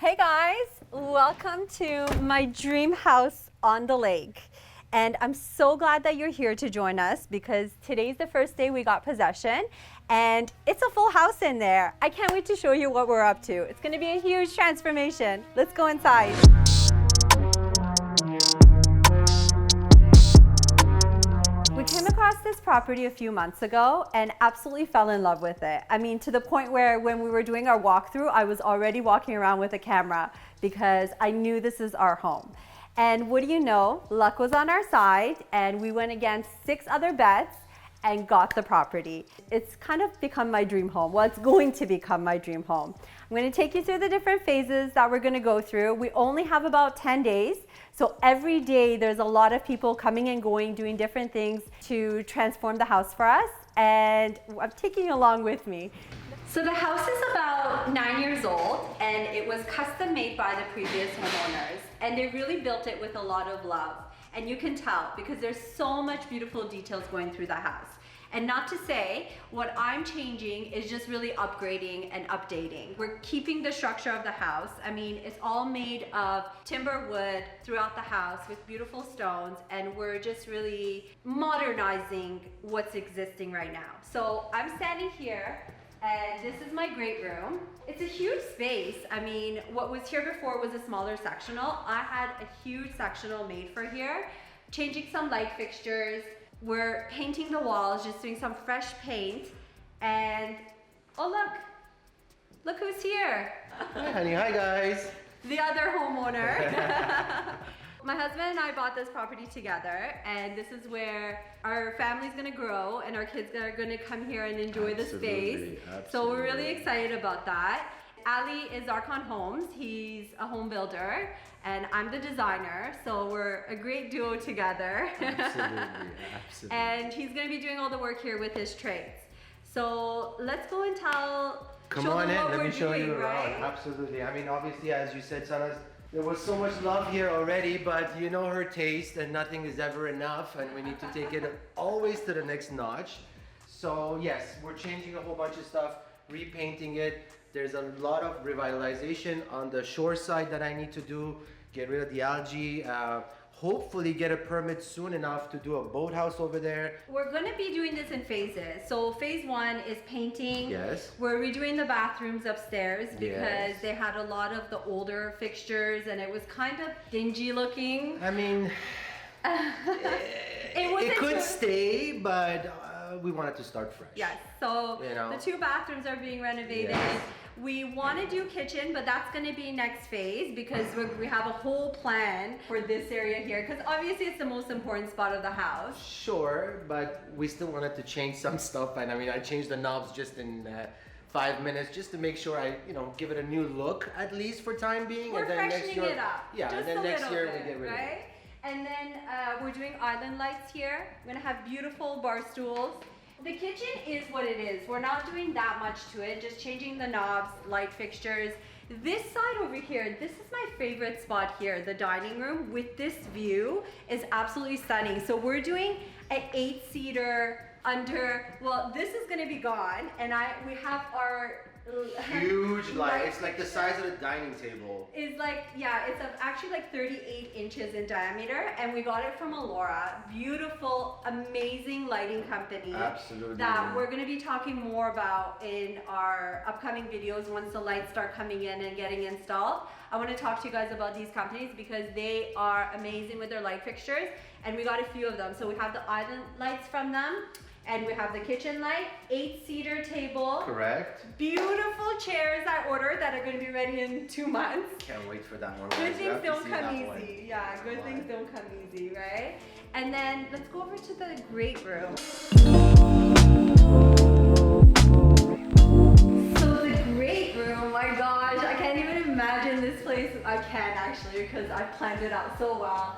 Hey guys, welcome to my dream house on the lake. And I'm so glad that you're here to join us because today's the first day we got possession and it's a full house in there. I can't wait to show you what we're up to. It's gonna be a huge transformation. Let's go inside. We came across this property a few months ago and absolutely fell in love with it. I mean, to the point where when we were doing our walkthrough, I was already walking around with a camera because I knew this is our home. And what do you know? Luck was on our side and we went against 6 other bets and got the property. It's kind of become my dream home. Well, it's going to become my dream home. I'm going to take you through the different phases that we're going to go through. We only have about 10 days. So every day there's a lot of people coming and going, doing different things to transform the house for us. And I'm taking you along with me. So the house is about 9 years old and it was custom made by the previous homeowners. And they really built it with a lot of love. And you can tell because there's so much beautiful details going through the house. And not to say, what I'm changing is just really upgrading and updating. We're keeping the structure of the house. I mean, it's all made of timber wood throughout the house with beautiful stones, and we're just really modernizing what's existing right now. So I'm standing here, and this is my great room. It's a huge space. I mean, what was here before was a smaller sectional. I had a huge sectional made for here, changing some light fixtures. We're painting the walls, just doing some fresh paint. And, oh look who's here. Hi honey, hi guys. The other homeowner. My husband and I bought this property together, and this is where our family's gonna grow and our kids are gonna come here and enjoy the space. So we're really excited about that. Ali is Archon Homes. He's a home builder and I'm the designer, so we're a great duo together. Absolutely. And he's gonna be doing all the work here with his trades. So let's go and Come on in, let me show you right? around. Absolutely. I mean, obviously, as you said, Sanaz, there was so much love here already, but you know her taste and nothing is ever enough and we need to take it always to the next notch. So yes, we're changing a whole bunch of stuff, repainting it. There's a lot of revitalization on the shore side that I need to do, get rid of the algae, hopefully get a permit soon enough to do a boathouse over there. We're gonna be doing this in phases. So phase 1 is painting. Yes. We're redoing the bathrooms upstairs because they had a lot of the older fixtures and it was kind of dingy looking. I mean, it could stay, but we wanted to start fresh. Yes, so you know? The 2 bathrooms are being renovated. Yes. We want to do kitchen, but that's going to be next phase because we have a whole plan for this area here because obviously it's the most important spot of the house. Sure, but we still wanted to change some stuff, and I mean, I changed the knobs just in 5 minutes just to make sure I, give it a new look at least for time being. We're and then freshening next year, it up. Yeah, just and then a next little year bit, we get rid of it. And then we're doing island lights here. We're gonna have beautiful bar stools. The kitchen is what it is. We're not doing that much to it, just changing the knobs, light fixtures. This side over here, this is my favorite spot here. The dining room with this view is absolutely stunning. So we're doing an 8-seater under, well, this is gonna be gone, and we have our huge light. It's like the size of the dining table. It's like, yeah, it's actually like 38 inches in diameter, and we got it from Alora. Beautiful, amazing lighting company. Absolutely. That we're going to be talking more about in our upcoming videos once the lights start coming in and getting installed. I want to talk to you guys about these companies because they are amazing with their light fixtures, and we got a few of them. So we have the island lights from them. And we have the kitchen light, 8-seater table. Correct. Beautiful chairs I ordered that are going to be ready in 2 months. Can't wait for that one. Good things don't come easy. Yeah, good things don't come easy, right? And then let's go over to the great room. So the great room, my gosh, I can't even imagine this place. I can actually because I planned it out so well.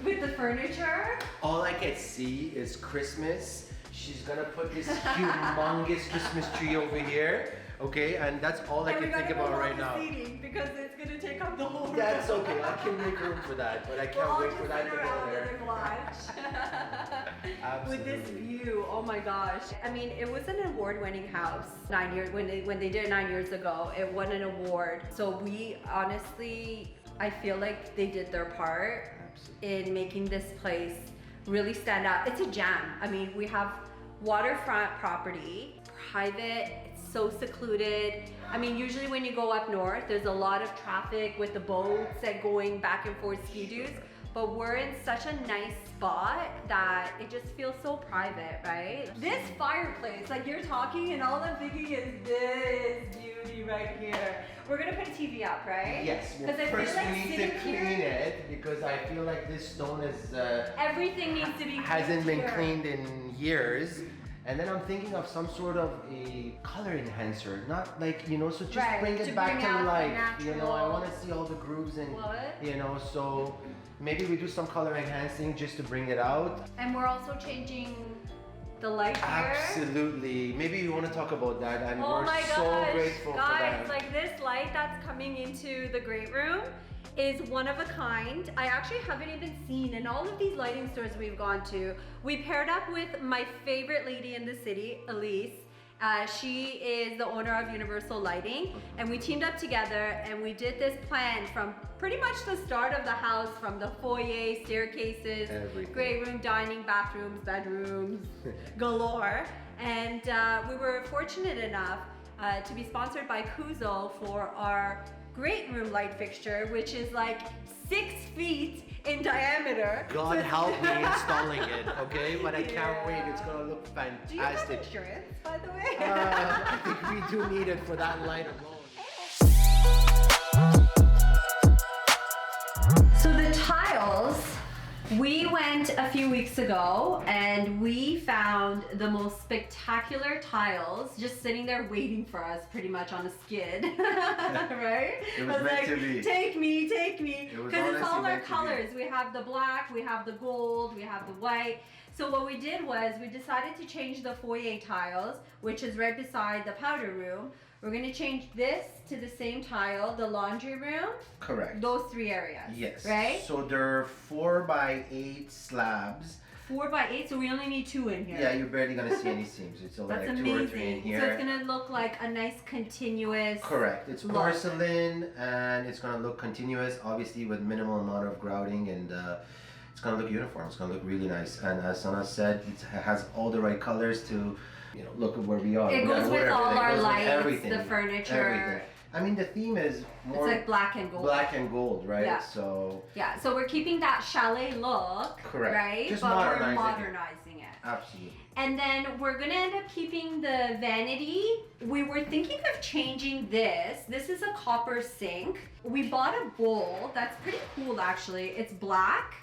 With the furniture. All I can see is Christmas. She's gonna put this humongous Christmas tree over here, okay? And that's all I can think about right now. Seating because it's gonna take up the whole room. That's okay. I can make room for that, but I can't wait for that to go there. With this view, oh my gosh. I mean, it was an award-winning house 9 years, when they did it 9 years ago, it won an award. So we honestly, I feel like they did their part in making this place really stand out. It's a gem. I mean, we have waterfront property, private, it's so secluded. I mean, usually when you go up north, there's a lot of traffic with the boats and going back and forth ski-doos, but we're in such a nice spot that it just feels so private, right? This fireplace, like you're talking and all I'm thinking is this beauty right here. We're gonna put a TV up, right? Yes, well, first we need to clean it because I feel like this stone is everything needs to be hasn't been here. cleaned in years. And then I'm thinking of some sort of a color enhancer, not like, you know, so just Right, bring to it back bring to out the life. You know, I natural- want to see all the grooves and, What? you know, so maybe we do some color enhancing just to bring it out. And we're also changing the light here. Absolutely. Maybe you want to talk about that, and Oh we're my so gosh, grateful for guys, that. like this light that's coming into the great room is one of a kind. I actually haven't even seen in all of these lighting stores we've gone to. We paired up with my favorite lady in the city, Elise. She is the owner of Universal Lighting, and we teamed up together and we did this plan from pretty much the start of the house, from the foyer, staircases, Everything. great room, dining, bathrooms, bedrooms, galore. And we were fortunate enough to be sponsored by Kuzo for our great room light fixture, which is like 6 feet in diameter. God So- help me installing it, okay? But I can't wait. It's gonna look Do you have fantastic. insurance, by the way? I think we do need it for that light alone. So the tiles, we went a few weeks ago and we found the most spectacular tiles just sitting there waiting for us pretty much on a skid, right? It was I meant like, to be. Take me, take me. It was Because it's all honestly our meant to be. colors. We have the black, we have the gold, we have the white. So what we did was we decided to change the foyer tiles, which is right beside the powder room. We're gonna change this to the same tile, the laundry room, Correct. those 3 areas. Yes. Right? So there are 4x8 slabs. 4x8, so we only need 2 in here. Yeah, you're barely gonna see any seams. It's only That's like amazing. 2 or 3 in here. So it's gonna look like a nice continuous. Correct. It's look. porcelain and it's gonna look continuous, obviously with minimal amount of grouting, and it's gonna look uniform. It's gonna look really nice. And as Sanaz said, it has all the right colors to, you know, look at where we are. It We got goes with everything. all It our goes with lights, everything, the furniture. everything. I mean, the theme is It's more like black and gold. black and gold, right? Yeah. So Yeah, so we're keeping that chalet look, Correct. right? Just but we're modernizing it. modernizing it. absolutely. And then we're gonna end up keeping the vanity. We were thinking of changing this. This is a copper sink. We bought a bowl that's pretty cool actually. It's black.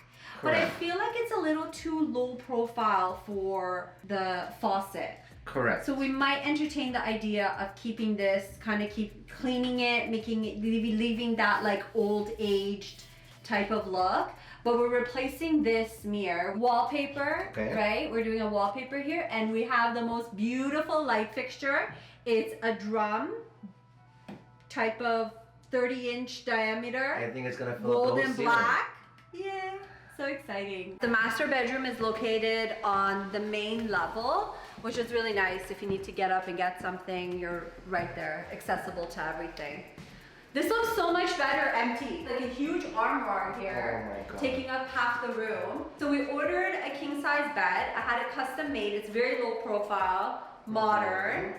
But I Correct. feel like it's a little too low profile for the faucet. Correct. So we might entertain the idea of keeping this, kind of keep cleaning it, making it, leaving that like old aged type of look. But we're replacing this mirror wallpaper, Okay. right? We're doing a wallpaper here, and we have the most beautiful light fixture. It's a drum type of 30-inch diameter. I think it's gonna fill up the Gold whole and ceiling. black. Yeah, so exciting. The master bedroom is located on the main level, which is really nice. If you need to get up and get something, you're right there, accessible to everything. This looks so much better empty. Like a huge armoire here, Oh my God. taking up half the room. So we ordered a king size bed. I had it custom made. It's very low profile, modern.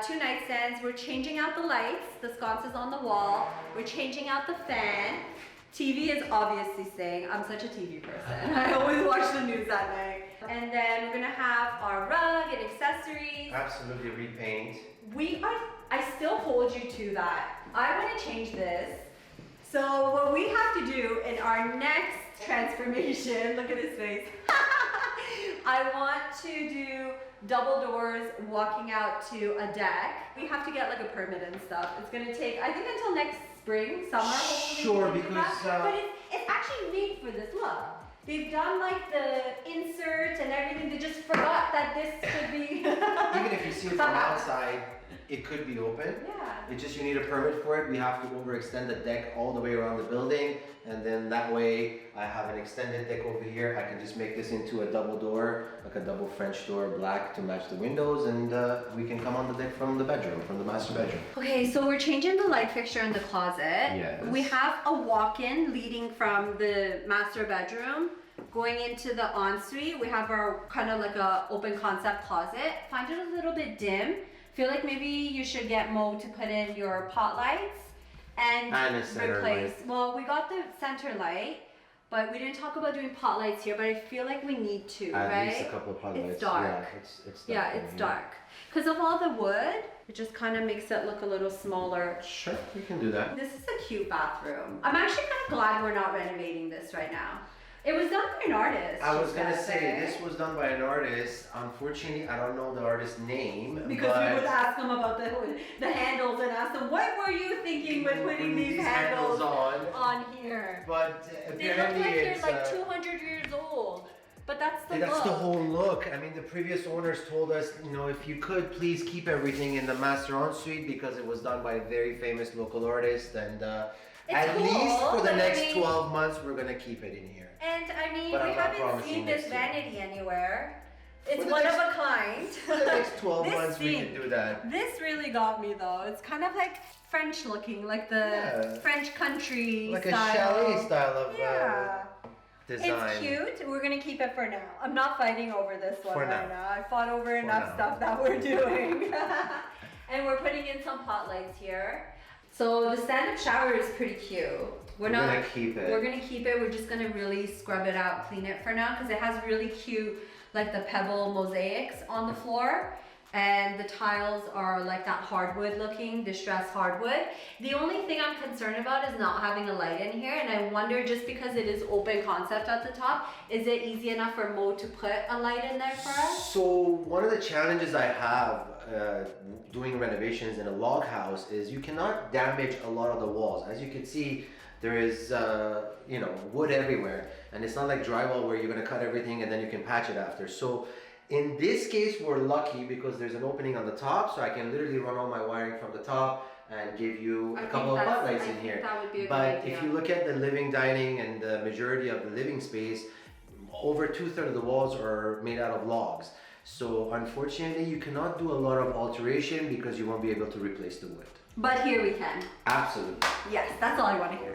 2 nightstands. We're changing out the lights. The sconces on the wall. We're changing out the fan. TV is obviously staying. I'm such a TV person. I always watch the news at night. And then we're gonna have our rug and accessories. Absolutely repaint. I still hold you to that. I want to change this. So what we have to do in our next transformation, look at his face. I want to do double doors walking out to a deck. We have to get like a permit and stuff. It's gonna take, I think, until next spring, summer, hopefully. Sure, we can do because, that. But it's actually made for this look. They've done like the insert and everything. They just forgot that this could be. Even if you see it from outside, it could be open. Yeah. It's just you need a permit for it. We have to overextend the deck all the way around the building, and then that way I have an extended deck over here. I can just make this into a double door, like a double French door, black to match the windows, and we can come on the deck from the bedroom, from the master bedroom. Okay, so we're changing the light fixture in the closet. Yes. We have a walk-in leading from the master bedroom going into the ensuite. We have our kind of like a open concept closet. Find it a little bit dim. Feel like maybe you should get Mo to put in your pot lights and a center replace. light. Well, we got the center light, but we didn't talk about doing pot lights here. But I feel like we need to, At right? least a couple of pot lights. It's dark. Yeah, it's dark. Yeah, it's dark. Because of all the wood, it just kind of makes it look a little smaller. Sure, we can do that. This is a cute bathroom. I'm actually kind of glad we're not renovating this right now. It was done by an artist. I was gonna just say, this was done by an artist. Unfortunately, I don't know the artist's name. because but we would ask them about the handles and ask them, what were you thinking with putting these handles on here? But They look apparently like they're it's like 200 years old. But that's the that's look. the whole look. I mean, the previous owners told us, you know, if you could please keep everything in the master ensuite because it was done by a very famous local artist, and at cool, least for the but next 12 months, we're gonna keep it in here. And I mean, But we I'm not haven't promising seen this next year. vanity anywhere. It's For the one next- of a kind. For the next 12 This months, we sink. can do that. This really got me though. It's kind of like French looking, like the Yeah. French country Like style. a chalet style of Yeah. design. It's cute. We're gonna keep it for now. I'm not fighting over this one For right now. now. I fought over enough now. stuff that we're doing. And we're putting in some pot lights here. So the stand-up shower is pretty cute. We're not gonna keep it. We're gonna keep it. We're just gonna really scrub it out, clean it for now, because it has really cute, like the pebble mosaics on the floor. And the tiles are like that hardwood looking, distressed hardwood. The only thing I'm concerned about is not having a light in here. And I wonder, just because it is open concept at the top, is it easy enough for Mo to put a light in there for us? So one of the challenges I have doing renovations in a log house is you cannot damage a lot of the walls. As you can see, there is you know, wood everywhere, and it's not like drywall where you're gonna cut everything and then you can patch it after. So in this case, we're lucky because there's an opening on the top, so I can literally run all my wiring from the top and give you a couple of hot lights in here. That would be a good But idea. if you look at the living, dining, and the majority of the living space, over 2/3 of the walls are made out of logs. So unfortunately, you cannot do a lot of alteration because you won't be able to replace the wood. But here we can. Absolutely. Yes, that's all I want to hear.